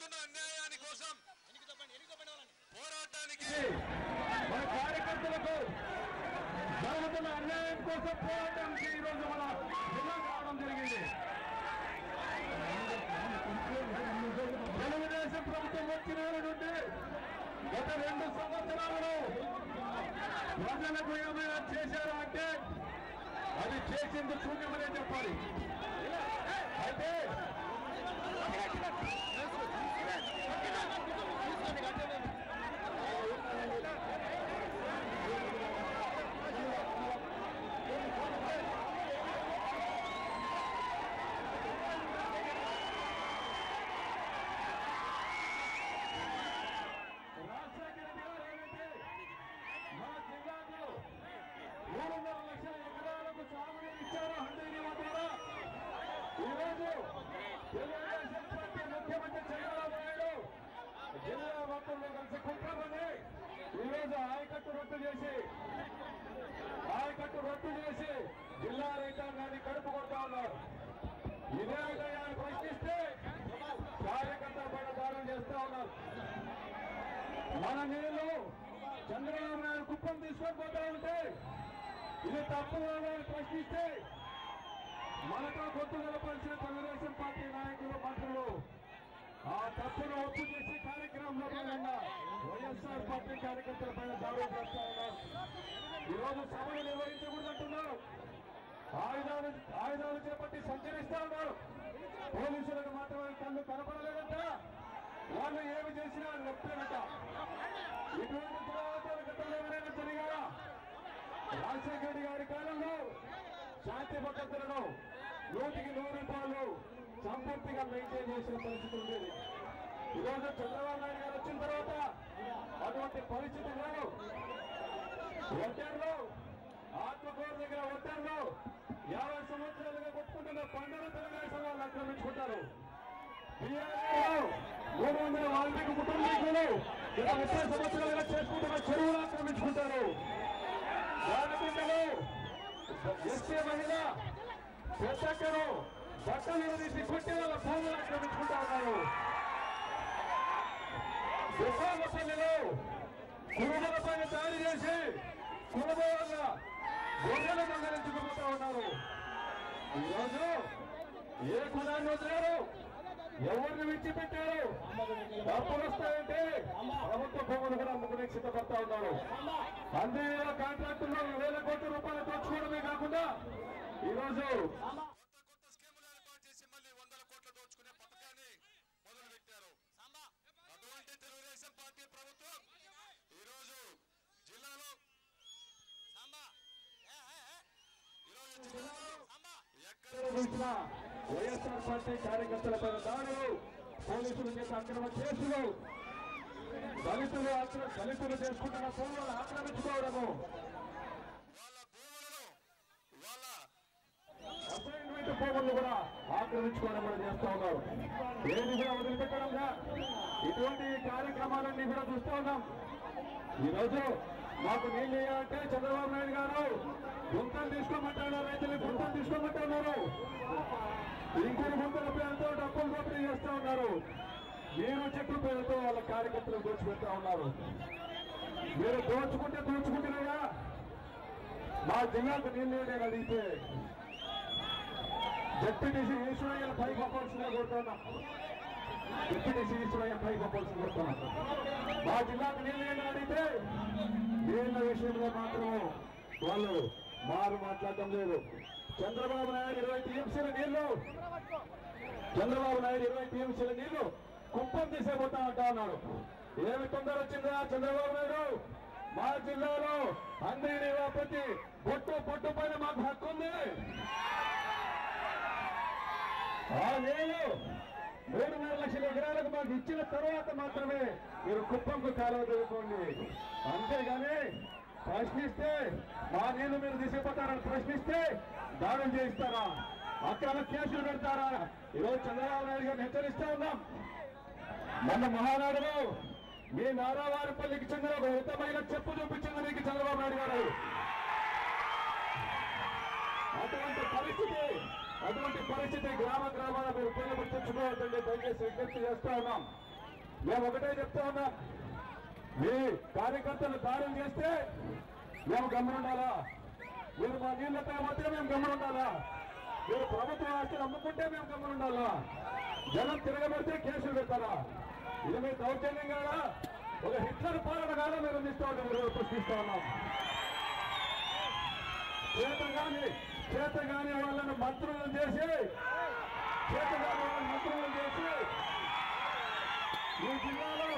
జరుగుతున్న అన్యాయాని కోసం పోరాటానికి మన కార్యకర్తలకు జరుగుతున్న అన్యాయం కోసం పోరాటానికి ఈరోజు మన జిల్లా రావడం జరిగింది. తెలుగుదేశం ప్రభుత్వం వచ్చిన నుండి గత 2 సంవత్సరాలలో ప్రజలకు ఏమైనా చేశారా అంటే అది చేసింది శూన్యమనే చెప్పాలి. అయితే ముఖ్యమంత్రి చంద్రబాబు నాయుడు జిల్లా మొత్తంలో కలిసి కుట్రమని ఈరోజు ఆయకట్టు రద్దు చేసి జిల్లా రైతాంగాన్ని కడుపు కొడతా ఉన్నారు. ఇదే విధంగా ప్రశ్నిస్తే కార్యకర్తల పైన దాడులు చేస్తా ఉన్నారు. మన నీళ్లు చంద్రబాబు నాయుడు కుప్పం తీసుకొని పోతా ఉంటే ఇది తప్పు ప్రశ్నిస్తే మనతో గొంతు నిలపాల్సిన తెలుగుదేశం పార్టీ నాయకులు మంత్రులు ఆ తప్పును ఒప్పు చేసి కార్యక్రమంలో భాగంగా వైఎస్ఆర్ పార్టీ కార్యకర్తల పైన దాడులు చేస్తా ఉన్నారు. ఈరోజు సభలు నిర్వహించకూడదంటున్నారు. ఆయుధాలు చేపట్టి సంచరిస్తా ఉన్నారు. పోలీసులకు మాత్రమే కళ్ళు కనపడలేదంట. వాళ్ళు ఏమి చేసినా నొప్పేనట. ఇటువంటి దురాచారాలు గతంలో ఎవరైనా జరిగారా? రాజశేఖర రెడ్డి గారి కాలంలో శాంతి భద్రతలను 100కి 100 రూపాయలు సంపూర్తిగా మెయింటైన్ చేసిన పరిస్థితి ఉండేది. ఈరోజు చంద్రబాబు నాయుడు గారు వచ్చిన తర్వాత అటువంటి పరిస్థితి లేదు. ఒంటరిలో ఆత్మకూరు దగ్గర ఒంటరిలో 50 సంవత్సరాలుగా కొట్టుకుంటున్న పండుగ తెలుగుదేశం వాళ్ళు ఆక్రమించుకుంటారు. 300 వాల్మీకి కుటుంబీకులు 30 సంవత్సరాలుగా చేసుకుంటున్న చెరువులు ఆక్రమించుకుంటారు. రాజమండ్రిలో ఎస్సీ మహిళ పెద్దక్కరు బట్టలు తీసి కొట్టి వాళ్ళ భూములు ఆక్రమించుకుంటా ఉన్నారు. విశాఖపల్లిలో కురుమల పైన దాడి చేసి కులభోగంగా గొర్రెలు దొంగలించుకుపోతా ఉన్నారు. ఈరోజు ఏ కులాన్ని వదిలేరు, ఎవరిని విడిచిపెట్టారు? డబ్బులు వస్తాయంటే ప్రభుత్వ భూములు కూడా అమ్ముకునే సిద్ధపడతా ఉన్నారు. అన్ని కాంట్రాక్టుల్లో 1000 కోట్ల రూపాయలు దోచుకోవడమే కాకుండా ఈరోజు కొత్త స్కీములు ఏర్పాటు చేసి మళ్ళీ 100 కోట్ల దోచుకునే పథకాన్ని మొదలు పెట్టారు. అటువంటి తెలుగుదేశం పార్టీ ప్రభుత్వం ఈరోజు జిల్లాలో చూసిన వైఎస్ఆర్ పార్టీ కార్యకర్తల పైన దాడులు, పోలీసుల చేత అక్రమ కేసులు, దళితులు చేసుకుంటున్న భూములను ఆక్రమించుకోవడము, అసైన్మెంట్ భూములను కూడా ఆక్రమించుకోవడం కూడా చేస్తూ ఉన్నారు. ఏది కూడా వదిలిపెట్టడంగా ఇటువంటి కార్యక్రమాలన్నీ కూడా చూస్తూ ఉన్నాం. ఈరోజు మాకు నీళ్ళు ఇవ్వాలంటే చంద్రబాబు నాయుడు గారు గుంతలు తీసుకోమంటున్నారు, రైతులు గుంతలు తీసుకోమంటున్నారు. ఇంకొన్ని గుంతల పేరుతో డబ్బులు దోపిడీ చేస్తూ ఉన్నారు. మీరు చెట్ల పేరుతో వాళ్ళ కార్యకర్తలు దోచిపెడతా ఉన్నారు. మీరు దోచుకుంటున్నాయా? మా జిల్లాకు నీళ్ళు ఇవ్వడం అడిగితే డిప్యూటీసీ ఈశ్వరయ్యను పైకి పంపాల్సిందే కోరుతున్నాం. డిప్యూటీసీ ఈశ్వరయ్య పైకి పంపాల్సింది కోరుతున్నాం. మా జిల్లాకు నీళ్ళు ఇవ్వడం అడిగితే నీళ్ల విషయంలో మాత్రం వాళ్ళు మాట్లాడటం లేదు. చంద్రబాబు నాయుడు 20 టీఎంసీల నీళ్లు కుప్పం తీసేపోతా అంటా ఉన్నాడు. ఏమి తొందర వచ్చిందా చంద్రబాబు నాయుడు? మా జిల్లాలో అందరి ప్రతి పొట్టు పైన మాకు హక్కు ఉంది. ఆ నీళ్లు 3.5 లక్షల ఎకరాలకు మాకు ఇచ్చిన తర్వాత మాత్రమే మీరు కుప్పంకు కాలువ చదువుకోండి. అంతేగాని ప్రశ్నిస్తే మా నీళ్లు మీరు తీసుకుపోతారని ప్రశ్నిస్తే దాడులు చేయిస్తారా? అక్రమ కేసులు పెడతారా? ఈరోజు చంద్రబాబు నాయుడు గారిని హెచ్చరిస్తా ఉన్నాం. మొన్న మహానాడులో మీ నారావారిపల్లికి చెందిన ఒక హితమైన చెప్పు చూపించింది మీకు చంద్రబాబు నాయుడు గారు. అటువంటి పరిస్థితి గ్రామాల మీరు ఉపయోగించుకోవద్దండి దయచేసి విజ్ఞప్తి చేస్తా ఉన్నాం. మేము ఒకటే చెప్తా ఉన్నాం, మీ కార్యకర్తలు దాడులు చేస్తే మేము గమనుండాలా? మీరు మా నీళ్లపై మాత్రం మేము గమనుండాలా? మీరు ప్రభుత్వ ఆస్తులు అమ్ముకుంటే మేము గమనుండాలా? జనం తిరగబడితే కేసులు పెడతారా? ఇది మీ దౌర్జన్యం కాదా? ఒక హిట్లర్ పాలన కాదా మీరు అందిస్తూ ప్రశ్నిస్తా ఉన్నాం. చేతగాని వాళ్ళను మంత్రులను చేసి ఈ జిల్లాలో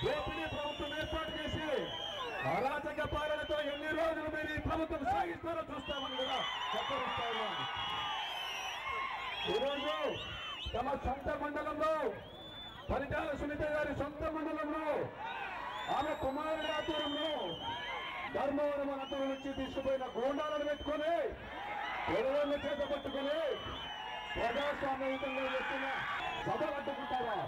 దోపిడీ ప్రభుత్వం ఏర్పాటు చేసి అరాచక పాలనతో ఎన్ని రోజులు మీరు ఈ ప్రభుత్వం సాగిస్తారో చూస్తామని కూడా హెచ్చరిస్తా ఉన్నాం. ఈరోజు తమ సొంత మండలంలో పరిటాల సునీత గారి సొంత మండలంలో ఆమె కుమారుడి ఆతురంలో ధర్మవరం అనంతరం నుంచి తీసుకుపోయిన గోండాలను పెట్టుకొని పెదవులను చేత పట్టుకుని ప్రజాస్వామ్యయుతంగా చేస్తున్న సభలు అడ్డుకుంటారా?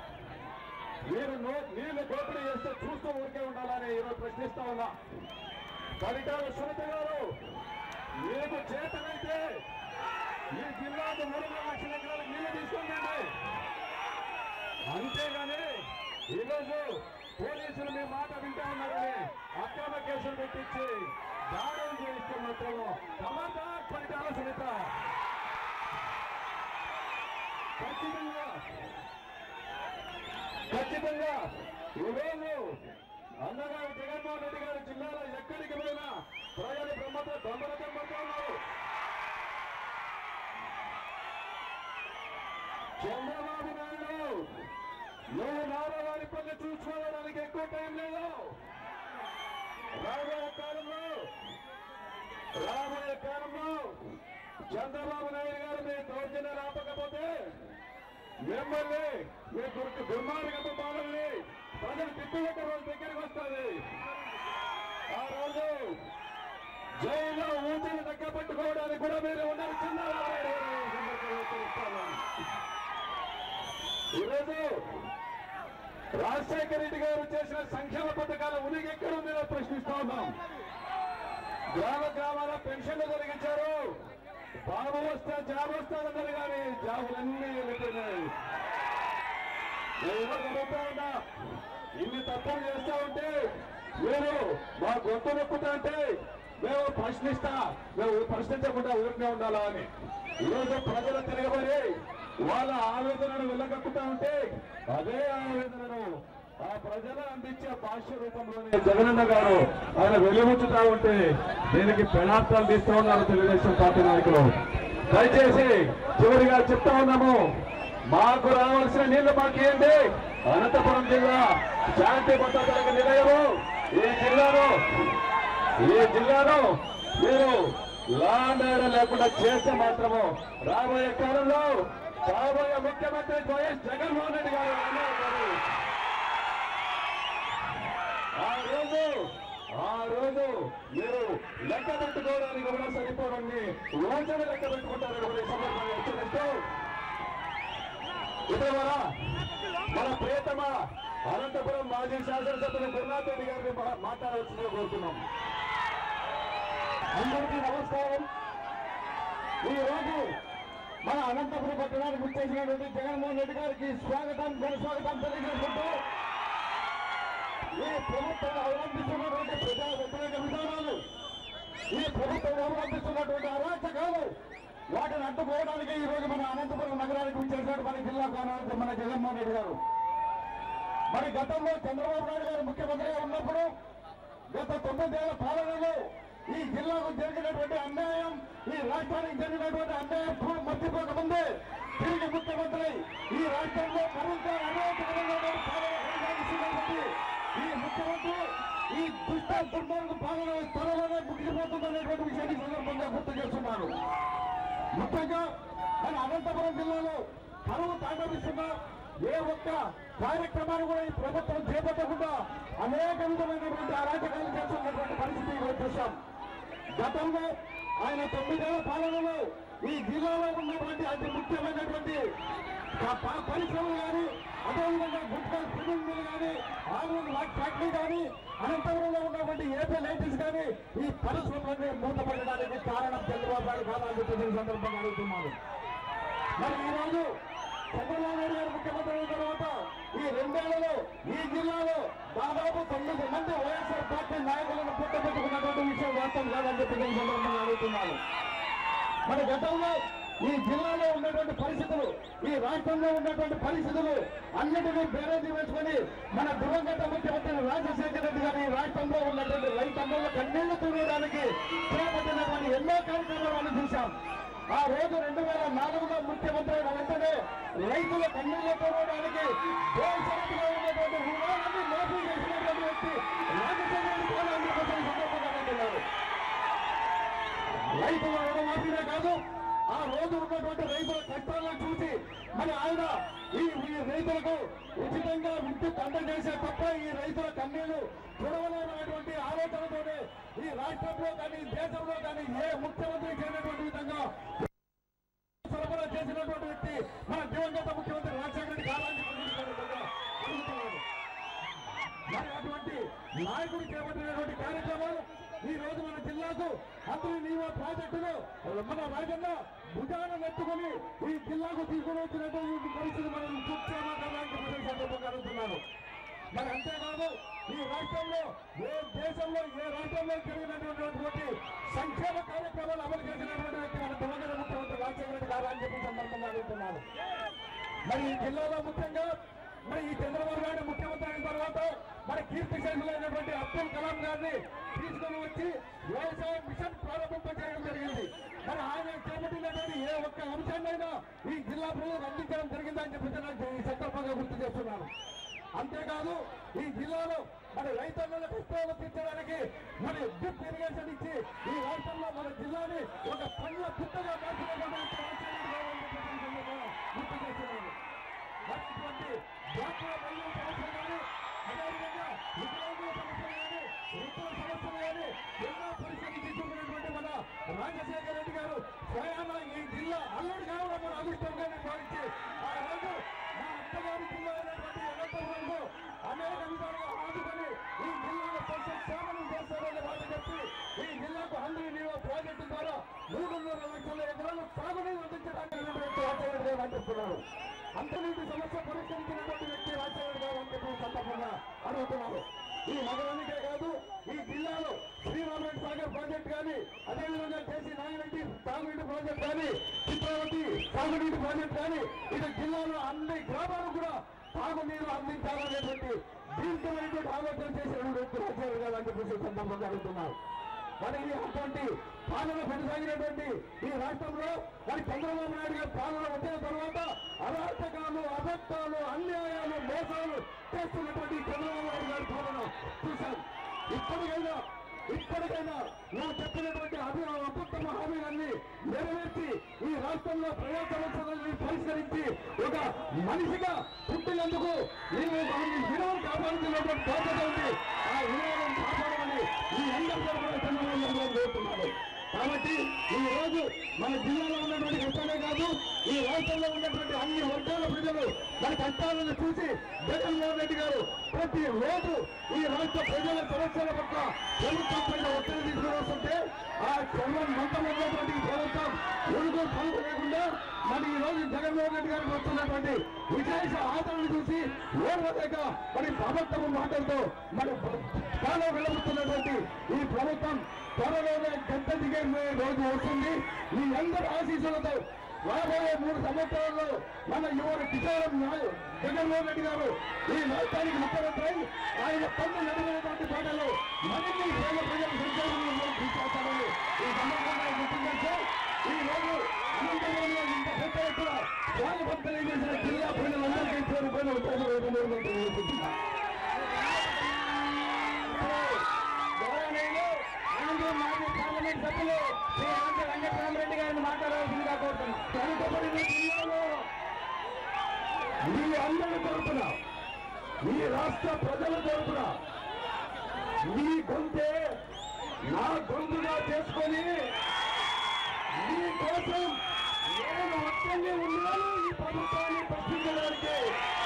నీళ్లు దోపిడీ చేస్తే చూస్తూ ఊరికే ఉండాలని ఈరోజు ప్రశ్నిస్తా ఉన్నా. పరిటాల సునీత గారు, మీకు చేతనైతే ఈ జిల్లాకు 3 లక్షల ఎకరాల నీళ్లు తీసుకుందండి. అంతేగాని ఈరోజు పోలీసులు మీ మాట వింటా ఉన్నారని అక్రమ కేసులు పెట్టించి దాడులు చేయిస్తూ మాత్రం ఖబర్దార్ పరిటాల సునీత. ఖచ్చితంగా ఈరోజు అన్నగారు జగన్మోహన్ రెడ్డి గారి జిల్లాలో ఎక్కడికి పోయినా ప్రజలు బ్రహ్మతో పడుతూ ఉన్నారు. చంద్రబాబు నాయుడు, నువ్వు నారావారిపల్లి చూసుకోవడానికి ఎక్కువ టైం లేదు. రాబోయే కాలంలో చంద్రబాబు నాయుడు గారు మీ దౌర్జన్యాలు ఆపకపోతే మిమ్మల్ని మీ దుర్మార్గపు పాలనని ప్రజలు తిట్టుకుంటే రోజు దగ్గరికి వస్తుంది. ఆ రోజు జైల్లో ఊపిరి తగ్గబట్టుకోవడానికి కూడా మీరు ఉన్నారు. ఈరోజు రాజశేఖర రెడ్డి గారు చేసిన సంక్షేమ పథకాల ఉనికి ఎక్కడ ఉందో ప్రశ్నిస్తా ఉన్నాం. గ్రామాల పెన్షన్లు తొలగించారు. బాబు వస్తే జాబ్ వస్తారన్నారు కానీ జాబులన్నీ వెళ్ళిపోయినాయి. నేను జరుగుతా ఉన్నా, ఇన్ని తప్పులు చేస్తా ఉంటే మీరు మా గొంతు నొక్కుతా అంటే మేము ప్రశ్నించకుండా ఊరినే ఉండాలా అని ఈరోజు ప్రజలు తిరగబడి వాళ్ళ ఆవేదనను వెళ్ళగక్కుతా ఉంటే అదే ఆవేదనను ఆ ప్రజలు అందించే భాష్య రూపంలోనే జగనన్న గారు ఆయన వెలుగుచ్చుతా ఉంటే దీనికి పెనార్థాలు తీస్తూ ఉన్నారు తెలుగుదేశం పార్టీ నాయకులు. దయచేసి చివరిగా చెప్తా ఉన్నాము, మాకు రావాల్సిన నీళ్లు మాకేంటి? అనంతపురం జిల్లా శాంతి భద్రతలకు నిలయము. ఈ జిల్లాలో మీరు లా అండ్ ఆర్డర్ లేకుండా చేస్తే మాత్రము రాబోయే కాలంలో కాబోయే ముఖ్యమంత్రి వైఎస్ జగన్మోహన్ రెడ్డి గారు ఆ రోజు మీరు లెక్క పెట్టుకోవడానికి కూడా సరిపోవడాన్ని రోజున లెక్క పెట్టుకుంటారని కూడా ఈ సందర్భంగా హెచ్చరిస్తూ ఇటీవల మన ప్రియతమ అనంతపురం మాజీ శాసనసభ్యులు గురునాథ్ రెడ్డి గారిని మాట్లాడవలసిందిగా కోరుతున్నాం. అందరికీ నమస్కారం. ఈ రోజు మన అనంతపురం పట్టణానికి గుర్తించినటువంటి జగన్మోహన్ రెడ్డి గారికి ఘనస్వాగతం తెలియజేసుకుంటూ ఈ ప్రభుత్వం అవలంబిస్తున్నటువంటి ప్రజా వ్యతిరేక విధానాలు, ఈ ప్రభుత్వం అవలంబిస్తున్నటువంటి అరాచకాలు, వాటిని అడ్డుకోవడానికి ఈ రోజు మన అనంతపురం నగరానికి వచ్చేసినట్టు మన జిల్లాకు మన జగన్మోహన్ రెడ్డి గారు. మరి గతంలో చంద్రబాబు నాయుడు గారు ముఖ్యమంత్రిగా ఉన్నప్పుడు గత 9 ఏళ్ల పాలనలో ఈ జిల్లాకు జరిగినటువంటి అన్యాయం, ఈ రాష్ట్రానికి జరిగినటువంటి అన్యాయం మర్చిపోకముందే తిరిగి ముఖ్యమంత్రి ఈ రాష్ట్రంలో మరింత అరాచకమైనటువంటి పాలన కొనసాగిస్తున్నటువంటి ఈ ముఖ్యమంత్రి ఈ దుర్మార్గ పాలన త్వరలోనే ముగిసిపోతుందనేటువంటి విషయాన్ని సందర్భంగా గుర్తు చేస్తున్నారు. ముఖ్యంగా మన అనంతపురం జిల్లాలో కరువు తాండవిస్తున్న ఏ ఒక్క కార్యక్రమాన్ని కూడా ఈ ప్రభుత్వం చేపట్టకుండా అనేక విధమైనటువంటి అరాచకాలు చేస్తున్నటువంటి పరిస్థితి కూడా చూశాం. గతంలో ఆయన 9 ఏళ్ల పాలనలో ఈ జిల్లాలో ఉన్నటువంటి అతి ముఖ్యమైనటువంటి పరిశ్రమలు కానీ, అదేవిధంగా గుట్కా సిమెంట్ మిల్ కానీ, ఆర్మూర్ ఫ్యాక్టరీ కానీ, అనంతపురంలో ఉన్నటువంటి ఏపీ లైటింగ్స్ కానీ ఈ పరిశ్రమలన్నీ మూతపడడానికి కారణం చంద్రబాబు నాయుడు కాదని చెప్పి సందర్భంగా అడుగుతున్నారు. మరి ఈ రోజు చంద్రబాబు నాయుడు గారు ముఖ్యమంత్రి అయిన తర్వాత ఈ ఈ జిల్లాలో దాదాపు 9 మంది వైఎస్ఆర్ పార్టీ నాయకులను పుట్టబెట్టుకున్నటువంటి విషయం వాస్తవం కాదని చెప్పి నేను సందర్భంగా అడుగుతున్నాను. మన గతంలో ఈ జిల్లాలో ఉన్నటువంటి పరిస్థితులు, ఈ రాష్ట్రంలో ఉన్నటువంటి పరిస్థితులు అన్నిటినీ బేరేజీ వేసుకొని మన దివంగత ముఖ్యమంత్రి రాజశేఖర రెడ్డి గారు ఈ రాష్ట్రంలో ఉన్నటువంటి రైతన్నల కన్నీళ్లు తుడవడానికి చేపట్టినటువంటి ఎన్నో కార్యక్రమాలను చూశాం. ఆ రోజు 2004లో ముఖ్యమంత్రి అయిన వెంటనే రైతుల కన్నీళ్లు తుడవడానికి బేషరతుగా ఉన్నటువంటి రుణాలన్నీ మాఫీ చేసినటువంటి వ్యక్తి రాజశేఖర రెడ్డి గారు అందుకోసం సందర్భంగా అంటున్నారు. రైతుల రుణమాఫీనే కాదు, ఆ రోజు ఉన్నటువంటి రైతుల కష్టాలను చూసి మరి ఆయన ఈ రైతులకు ఉచితంగా విద్యుత్ అందజేసే తప్ప ఈ రైతుల కన్నీళ్లు చూడవలేనటువంటి ఆలోచనతోనే ఈ రాష్ట్రంలో కానీ దేశంలో కానీ ఏ ముఖ్యమంత్రి చేయనటువంటి విధంగా సరఫరా చేసినటువంటి వ్యక్తి మన దివంగత ముఖ్యమంత్రి రాజశేఖర రెడ్డి కాలాన్ని అడుగుతున్నాడు. మరి అటువంటి నాయకుడు చేపట్టినటువంటి కార్యక్రమాలు ఈ రోజు మన జిల్లాకు హంద్రీ నీవా ప్రాజెక్టును మన రాజన్న భుజాన నెత్తుకొని ఈ జిల్లాకు తీసుకుని వచ్చినటువంటి పరిస్థితి మనం చూస్తున్నానికి సందర్భంగా అడుగుతున్నాను. మరి అంతేకాదు ఈ రాష్ట్రంలో దేశంలో ఏ రాష్ట్రంలో జరిగినటువంటి సంక్షేమ కార్యక్రమాలు అమలు చేసినటువంటి వ్యక్తి మన దివంగత ముఖ్యమంత్రి రాజశేఖర రెడ్డి గారు అని చెప్పి సందర్భంగా అడుగుతున్నాను. మరి ఈ జిల్లాలో ముఖ్యంగా మరి ఈ చంద్రబాబు నాయుడు ముఖ్యమంత్రి అయిన తర్వాత మన కీర్తి శేషులైనటువంటి అబ్దుల్ కలాం గారిని తీసుకుని వచ్చి వ్యవసాయ మిషన్ ప్రారంభింపజేయడం జరిగింది. మరి ఆయన చేపట్టినటువంటి ఏ ఒక్క అంశాన్నైనా ఈ జిల్లా ప్రజలకు అందించడం జరిగిందని చెప్పి ఈ సందర్భంగా గుర్తు చేస్తున్నాను. అంతేకాదు ఈ జిల్లాలో మరి రైతన్నల కష్టాలు తీర్చడానికి మరి డ్రిప్ ఇరిగేషన్ ఇచ్చి ఈ రాష్ట్రంలో మన జిల్లాని ఒక పండ్ల పుట్టగా మార్చినటువంటి గుర్తు చేస్తున్నాను. ఇటువంటి జాతీయ మహిళల సమస్యలు కానీ అదేవిధంగా వికలాంగుల సమస్యలు కానీ వృద్ధుల సమస్యలు కానీ ఎన్నో పరిస్థితులు తీసుకున్నటువంటి మన రాజశేఖర రెడ్డి గారు స్వయాన ఈ జిల్లా అల్లుడు కావడం మన అదృష్టంగా భావించి ఆ రోజు మా అత్తగారి జిల్లా అయినటువంటి అనంతపురంలో అనేక విధాలుగా ఆదుకొని ఈ జిల్లాలో సస్యశ్యామలం చేస్తారని మాట చెప్పి ఈ జిల్లాకు హంద్రీ నీవా ప్రాజెక్టు ద్వారా 3.5 లక్షల ఎకరాలు సాగునీరు అందించడానికి రాజశేఖర రెడ్డి గారు అందిస్తున్నారు. అంతనీటి సమస్య పరిష్కరించినటువంటి వ్యక్తి రాజశేఖర గారు అని చెప్పి సందర్భంగా అడుగుతున్నారు. ఈ నగరానికే కాదు ఈ జిల్లాలో శ్రీరామరెడ్డి సాగర్ ప్రాజెక్ట్ కానీ అదేవిధంగా చేసి నాగిరెడ్డి తాగునీటి ప్రాజెక్ట్ కానీ చిత్రావతి సాగునీటి ప్రాజెక్ట్ కానీ ఇటు జిల్లాలో అన్ని గ్రామాలకు కూడా తాగునీరు అందించాలనేటువంటి దీర్ఘమైనటువంటి ఆలోచన చేసినటువంటి వ్యక్తి రాజశేఖర గారు అని చెప్పేసి సందర్భంగా అడుగుతున్నారు. మరి అటువంటి పాలన కొనసాగినటువంటి ఈ రాష్ట్రంలో మరి చంద్రబాబు నాయుడు గారు పాలన వచ్చిన తర్వాత అరాచకాలు, అబద్ధాలు, అన్యాయాలు, మోసాలు చేస్తున్నటువంటి చంద్రబాబు నాయుడు గారి పాలన చూశాం. ఇప్పటికైనా నువ్వు చెప్పినటువంటి అత్యుత్తమ హామీలన్నీ నెరవేర్చి ఈ రాష్ట్రంలో ప్రజా సమస్యలని పరిష్కరించి ఒక మనిషిగా పుట్టినందుకు నీవు విలువను కాపాడుతున్నటువంటి బాధ్యత ఉంది. ఆ విలువలను కాపాడమని ఈ అందరితో కూడా చంద్రబాబు కోరుతున్నాడు. కాబట్టి ఈ రోజు మన జిల్లాలో ఉన్నటువంటి కష్టాలే కాదు ఈ రాష్ట్రంలో ఉన్నటువంటి అన్ని వర్గాల ప్రజలు మన కష్టాలను చూసి జగన్మోహన్ రెడ్డి గారు ప్రతి రోజు ఈ రాష్ట్ర ప్రజల సమస్యల పట్ల ప్రభుత్వం పైన ఒత్తిడి తీసుకుని వస్తుంటే ఆ చర్మం మంత్రమైనటువంటి ప్రభుత్వం కొనుగోలు పనులు లేకుండా మరి ఈ రోజు జగన్మోహన్ రెడ్డి గారికి వస్తున్నటువంటి విశేష ఆదరణ చూసి ఓర్వలేక మరి అబద్ధపు మాటలతో మరి తాను వెలువడుతున్నటువంటి ఈ ప్రభుత్వం త్వరలోనే గంట దిగే రోజు వస్తుంది. మీ అందరి ఆశీస్సులతో రాబోయే 3 సంవత్సరాల్లో మన యువత కిషోరం జగన్మోహన్ రెడ్డి గారు ఈ రాష్ట్రానికి ముఖ్యమంత్రి ఆయన పన్ను నడిపినటువంటి పాటలు మరిన్ని పేద ప్రజలు సంక్షేమంలో తీసుకొస్తారని ఈ సందర్భంగా గుర్తు చేస్తూ ఈ రోజు అనంతపురంలో ఇంత పెద్ద ఎత్తున స్వాగతం తెలియజేసిన జిల్లా ప్రజలందరికీ పేరుపైన మాజీ పార్లమెంట్ సభ్యులు శ్రీ ఆంధ్ర వెంకటరామరెడ్డి గారిని మాట్లాడవలసిందిగా కోరుతున్నాం. వెనుకబడిన జిల్లాలో మీ అందరి తరపున ఈ రాష్ట్ర ప్రజల తరపున మీ గొంతే నా గొంతుగా చేసుకొని మీ కోసం నేను ఒక్కనే ఉన్నాను ఈ ప్రభుత్వాన్ని ప్రశ్నించడానికి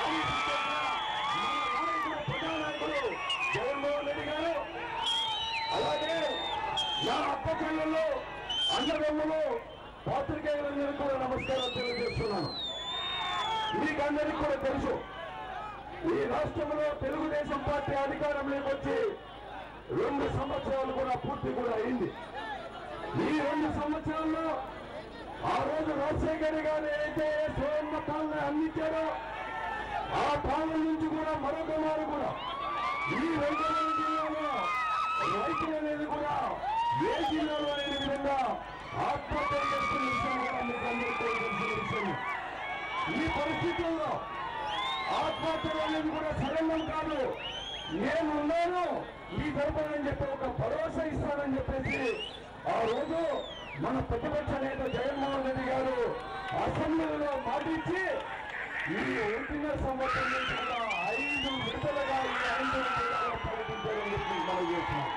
అని మన నాయకుడు ప్రజానాయకుడు జగన్మోహన్ రెడ్డి గారు అలాగే నా అక్క చెల్లెళ్ళు అన్నదమ్ములు పాత్రికేయులందరికీ కూడా నమస్కారం తెలియజేస్తున్నాను. మీకందరికీ కూడా తెలుసు ఈ రాష్ట్రంలో తెలుగుదేశం పార్టీ అధికారంలోకి వచ్చి 2 సంవత్సరాలు కూడా పూర్తి కూడా అయింది. ఈ 2 సంవత్సరాల్లో ఆ రోజు రాజశేఖర్ గారు అయితే స్వయం పాలన అందించారో ఆ పాలన నుంచి కూడా మరొక వారు కూడా ఈ రంగారెడ్డి జిల్లాలో రైతులు అనేది కూడా ఏ జిల్లాలో అనే విధంగా ఆత్మహత్య చేస్తున్న విషయం కూడా మీకు అందరికీ తెలిసిన విషయం. ఈ పరిస్థితుల్లో ఆత్మహత్యలు అనేది కూడా సరళం కాదు. నేనున్నాను ఈ తరపునని చెప్పి ఒక భరోసా ఇస్తానని చెప్పేసి ఆ రోజు మన ప్రతిపక్ష నేత జగన్మోహన్ రెడ్డి గారు అసెంబ్లీలో మాటిచ్చి ఈ 1.5 సంవత్సరం నుంచి కూడా 5 విడతలుగా ఈ ఆందోళన జిల్లాలో పర్యటించాలని చెప్పి మనం చేస్తున్నాం.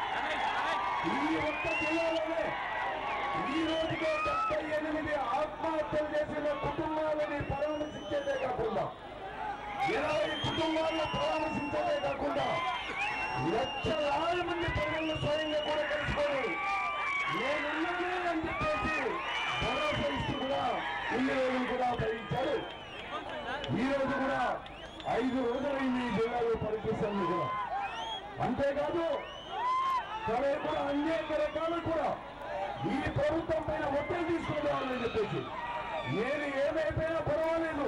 ఈ ఒక్క జిల్లాలోనే ఈ రోజుకే 78 ఆత్మహత్యలు చేసిన కుటుంబాలని పరామర్శించేదే కాకుండా 20 కుటుంబాలను పరామర్శించడే కాకుండా లక్షలాది మంది ప్రజలను స్వయంగా కూడా కలుసుకొని నేనున్నానే అని చెప్పేసి భరోసా ఇస్తూ కూడా ఇన్ని రోజులు కూడా భరించారు. ఈ రోజు కూడా 5 రోజులైంది ఈ జిల్లాలో పర్యటిస్తాను కూడా. అంతేకాదు సరే కూడా అనేక రకాలు కూడా ఈ ప్రభుత్వం పైన ఒత్తిడి తీసుకునేవాళ్ళని చెప్పేసి నేను ఏమైపోయినా పర్వాలేదు,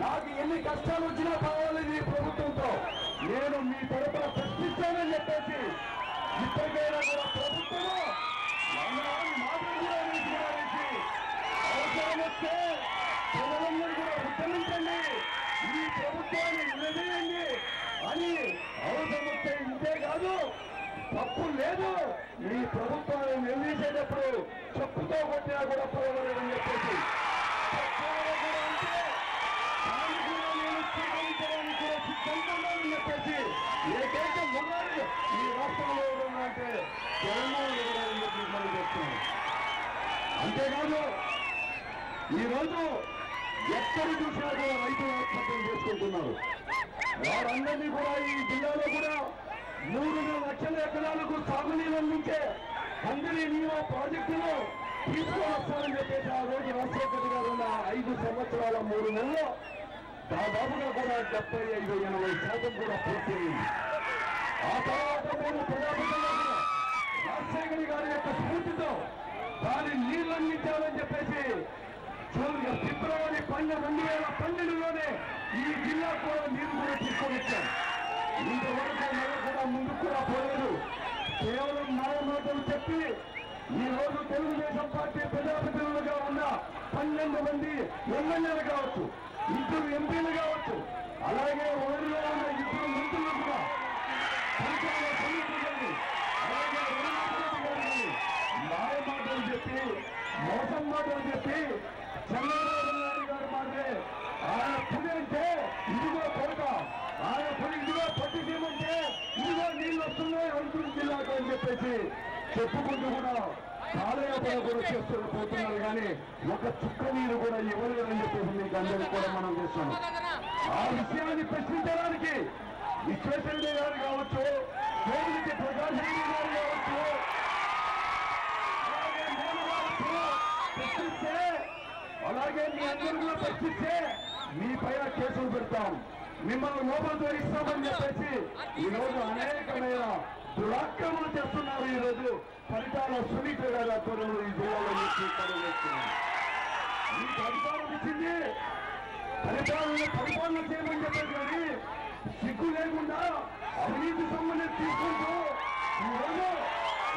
నాకు ఎన్ని కష్టాలు వచ్చినా పర్వాలేదు ఈ ప్రభుత్వంతో నేను మీ తరపున ప్రశ్నిస్తానని చెప్పేసి ఇప్పటికైనా కూడా ప్రభుత్వము అవసరం వస్తే ప్రజలందరూ కూడా ఉత్తమించండి, ఈ ప్రభుత్వాన్ని నిలదీయండి అని అవసరం వస్తే ఇంతే కాదు తప్పు లేదు, ఈ ప్రభుత్వాన్ని నిలదీసేటప్పుడు చెప్పుతో కొట్టినా కూడా పర్వాలేదని చెప్పేసి చెప్పేసి ఏకైక మొదలు ఈ రాష్ట్రంలో అంటే జగన్మోహన్ రెడ్డి గారు మనం చెప్తున్నాం. అంతేకాదు ఈరోజు ఎక్కడ చూసినా కూడా రైతులు ఆత్మహత్యలు చేసుకుంటున్నారు. వారందరినీ కూడా ఈ జిల్లాలో కూడా 3 లక్షల ఎకరాలకు సాగునీరు అందించే అందరి నీరు ప్రాజెక్టులో తీసుకొని వస్తారని చెప్పేసి ఆ రోజు రాజశేఖర్ గారు ఉన్న 5 సంవత్సరాల 3 నెలల్లో దాదాపుగా కూడా 75-80% కూడా పూర్తయింది. ఆ తర్వాత నేను ప్రజాపతిలో రాజశేఖర్ గారి యొక్క స్ఫూర్తితో దాని నీళ్లు అందించాలని చెప్పేసి ఫిబ్రవరి 2012లోనే ఈ జిల్లా కూడా నీరు కూడా తీసుకొని వచ్చాం. ఇంతవరకు మనం కూడా ముందుకు కూడా పోలేదు. కేవలం మాటలు చెప్పి ఈ రోజు తెలుగుదేశం పార్టీ ప్రజాప్రతినిధులుగా ఉన్న 12 మంది ఎమ్మెల్యేలు కావచ్చు, 2 ఎంపీలు కావచ్చు, అలాగే ఊరిలో ఉన్న 2 మంత్రులు కూడా పరిపాలన సమితి అలాగే మాయ మాటలు చెప్పి మోసం మాటలు చెప్పి చంద్రబాబు నాయుడు గారు మాటే ఆయన పులి అంటే ఇదిగో కొరక, ఆయన పులి ఇదిగో పట్టి చేయమంటే ఇదిగో నీళ్ళు వస్తున్నాయి అనుకుని జిల్లాకు అని చెప్పేసి చెప్పుకుంటూ కూడా కాలయాపన కూడా చేస్తూ పోతున్నారు. కానీ ఒక చుక్క నీరు కూడా ఇవ్వలేదని చెప్పేసి మీకు అందరికీ కూడా మనం చేస్తున్నాం. ఆ విషయాన్ని ప్రశ్నించడానికి విశ్వేశ్వరరెడ్డి గారు కావచ్చు, కోవిలికి ప్రకాష్ రెడ్డి గారు కావచ్చు, అలాగే నేను కావచ్చు ప్రశ్నిస్తే, అలాగే మీ అందరూ కూడా ప్రశ్నిస్తే మీ పైన కేసులు పెడతాం, మిమ్మల్ని లోపలతో ఇస్తామని చెప్పేసి ఈ రోజు అనేకమైన దురాక్రమణ చేస్తున్నారు. ఈ రోజు ఫలితాల సునీత గారి ఆధ్వర్యంలో ఈ జిల్లాలో మీకు అధికారం ఇచ్చింది పరిపాలన చేయమని చెప్పేసి కానీ సిగ్గు లేకుండా అవినీతి సొమ్ముని తీసుకుంటూ ఈరోజు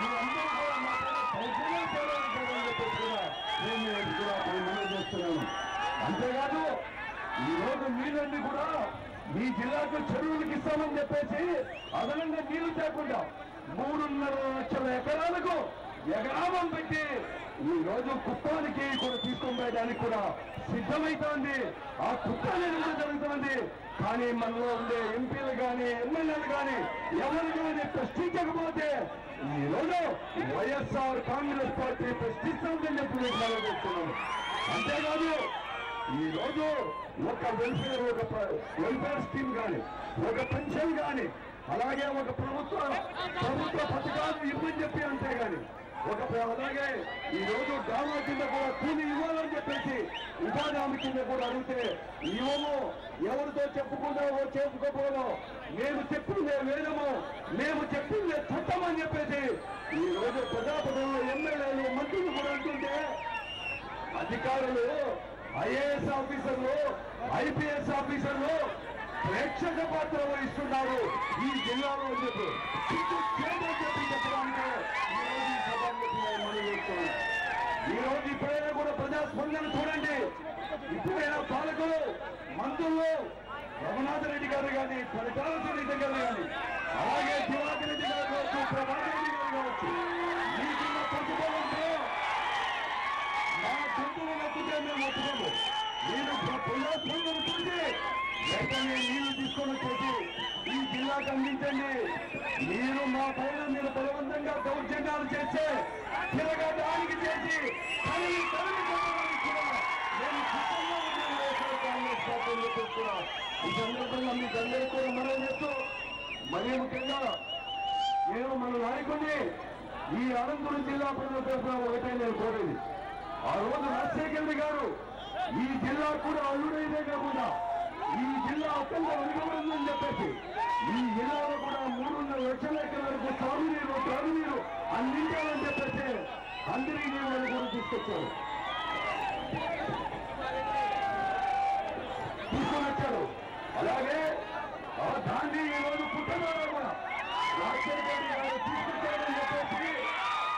మీరందరూ కూడా మా పైన చేయడానికి చెప్పేసి కూడా నేను కూడా మనం చేస్తున్నాను. అంతేకాదు ఈరోజు నీళ్ళన్నీ కూడా మీ జిల్లాకు చెరువులకు ఇస్తామని చెప్పేసి అదనంగా నీళ్లు తేకుండా 3.5 లక్షల ఎకరాలకు ఎగరామం పెట్టి ఈ రోజు కుప్పానికి కూడా తీసుకొని పోయడానికి కూడా సిద్ధమైతోంది. ఆ కుప్ప అనేది జరుగుతోంది. కానీ మనలో ఉండే ఎంపీలు కానీ ఎమ్మెల్యేలు కానీ ఎవరు కానీ ప్రశ్నించకపోతే ఈ రోజు వైఎస్ఆర్ కాంగ్రెస్ పార్టీ ప్రశ్నిస్తుందని చెప్పి నేను చెప్తున్నాను. అంతేకాదు ఈ రోజు ఒక వెల్ఫేర్ స్కీమ్ కానీ, ఒక పెన్షన్ కానీ, అలాగే ఒక ప్రభుత్వ పథకాలు ఇవ్వని చెప్పి అంతే కానీ అలాగే ఈ రోజు డ్రామా కింద కూడా కూలి ఇవ్వాలని చెప్పేసి ఉపాధి హామీ కింద కూడా అడిగితే ఇవ్వము, ఎవరితో చెప్పుకుంటామో చెప్పుకోపోవడం, మేము చెప్పిందే వేదము, మేము చెప్పిందే చట్టం అని చెప్పేసి ఈ రోజు ప్రజాపతిలో ఎమ్మెల్యేలు మంత్రులు కూడా అంటుంటే అధికారులు, ఐఏఎస్ ఆఫీసర్లు, ఐపీఎస్ ఆఫీసర్లు ప్రేక్షక పాత్ర వహిస్తున్నారు ఈ జిల్లాలో అని చెప్పి చెప్పడానికి ఈ రోజు ఇప్పుడైనా కూడా ప్రజాస్పందన చూడండి. ఇప్పుడైనా పాలకులు, మంత్రులు, రఘునాథ రెడ్డి గారు కానీ, ఫలితాల సునీత గారు కానీ, అలాగే దివాకర్ రెడ్డి గారు కావచ్చు, ప్రభాకర్ రెడ్డి గారు కావచ్చు, మీకున్న ప్రతిఫలంతో మా గొంతులు నచ్చితే మేము ఒప్పుకోము. మీరు ప్రజాస్పందన చూసి వెంటనే నీళ్లు తీసుకొని వచ్చేసి ఈ జిల్లాకు అందించండి. మీరు మా పైన మీరు బలవంతంగా దౌర్జన్యాలు చేస్తే తిరగడానికి చేసి తనని కొట్టడానికి కూడా నేను సిద్ధంగా ఉన్నాను కాంగ్రెస్ పార్టీలో చెప్తున్నా. ఈ సందర్భంగా మీకు అందరికీ కూడా మనం చేస్తూ మరీ ముఖ్యంగా నేను మన నాయకుడిని ఈ అనంతపురం జిల్లా ప్రజల తరఫున ఒకటే నేను కోరేది, ఆ రోజు రాజశేఖర రెడ్డి గారు ఈ జిల్లా కూడా అల్లుడైతే కాకుండా ఈ జిల్లా అత్యంత వెనుకబడిందని చెప్పేసి ఈ జిల్లాలో కూడా 3.5 లక్షల ఎకరాలకు సాగునీరు, త్రాగునీరు అందించాలని చెప్పేసి అందరికీ నీళ్ళు కూడా తీసుకొచ్చారు. అలాగే దాన్ని ఈ రోజు పుట్టగారు కూడా రాజశేఖర రెడ్డి గారు తీసుకొచ్చారని చెప్పేసి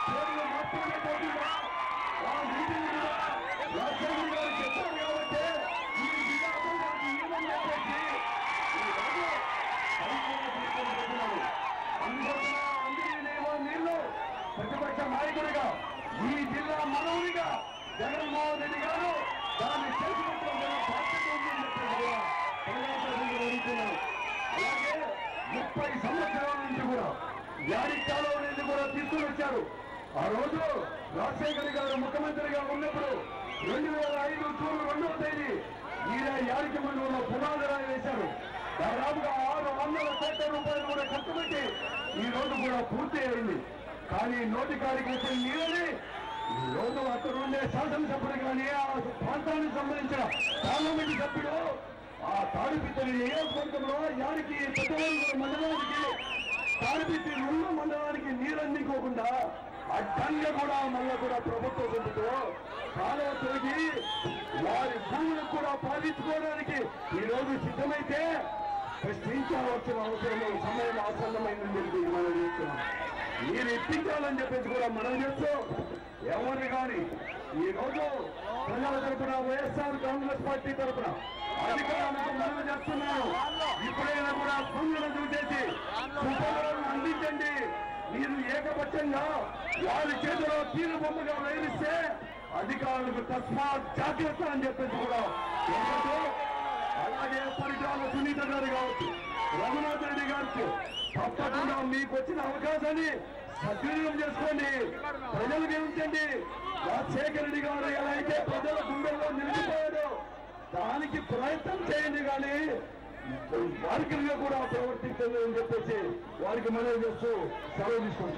పేర్లు మాత్రమే కాకుండా ఆ మీటింగ్ కూడా రాజశేఖర గారు చెప్పారు కాబట్టి ఈ జిల్లా అభివృద్ధి ఏమని చెప్పేసి ఈ రోజు తీసుకొని అందుకోసం అందరికీ నీళ్లు ప్రతిపక్ష నాయకుడిగా ఈ జిల్లా మనవుడిగా జగన్మోహన్ రెడ్డి గారు దాన్ని చేసుకుంటున్న బాధ్యత ఉందని చెప్పేసి కూడా జరుగుతున్నారు. అలాగే 30 సంవత్సరాల నుంచి కూడా యాడి కాలువ నుంచి కూడా తీసుకుని వచ్చారు. ఆ రోజు రాజశేఖర గారు ముఖ్యమంత్రిగా ఉన్నప్పుడు 2005 జూన్ 2వ తేదీ ఈయన యాడికి మండలంలో పునాదిరాయి వేశారు. దాదాపుగా 600 కోట్ల రూపాయలు కూడా ఖర్చు పెట్టి ఈ రోజు కూడా పూర్తి అయింది. కానీ నోటి కాడికి వచ్చిన నీళ్ళని ఈ రోజు అక్కడ ఉండే శాసనసభ్యుడు కానీ, ఆ ప్రాంతానికి సంబంధించిన పార్లమెంటు సభ్యుడు ఆ తాడిపిత్తడి నియోజకవర్గంలో యాడికి పెద్దవాళ్ళు మండలానికి తాడిపిత్తి 2 మండలానికి నీరు అందించుకోకుండా అడ్డంగా కూడా మళ్ళా కూడా ప్రభుత్వ సొంతతో కాలువ తొలగి వారి భూములకు కూడా పాలించుకోవడానికి ఈ రోజు సిద్ధమైతే ప్రశ్నించాల్సిన అవసరం సమయం ఆసన్నమైందని చెప్పి మనం చేస్తున్నాం. మీరు ఇప్పించాలని చెప్పేసి కూడా మనం చేస్తూ ఎవరిని కానీ ఈ రోజు ప్రజల తరఫున వైఎస్ఆర్ కాంగ్రెస్ పార్టీ తరఫున అధికారులకు మనం చేస్తున్నాను. ఇప్పుడైనా కూడా స్పందన చూసేసి సుఫలాలను అందించండి. మీరు ఏకపక్షంగా వారి చేతిలో తీరు బొమ్మగా వేయిస్తే అధికారులకు తస్మాత్ జాగ్రత్త అని చెప్పేసి కూడా అలాగే పరిటాల సునీత గారు కావచ్చు, రఘునాథ్ రెడ్డి గారికి తప్పకుండా మీకు వచ్చిన అవకాశాన్ని సద్వినియోగం చేసుకోండి, ప్రజలకు ఉంచండి. రాజశేఖర రెడ్డి గారు ఎలా అయితే ప్రజల గుండెల్లో నిలిచిపోయారో దానికి ప్రయత్నం చేయండి, కానీ వారికిగా కూడా ప్రవర్తించండి అని చెప్పేసి వారికి మనవి చేస్తూ సెలవు తీసుకుంటాం.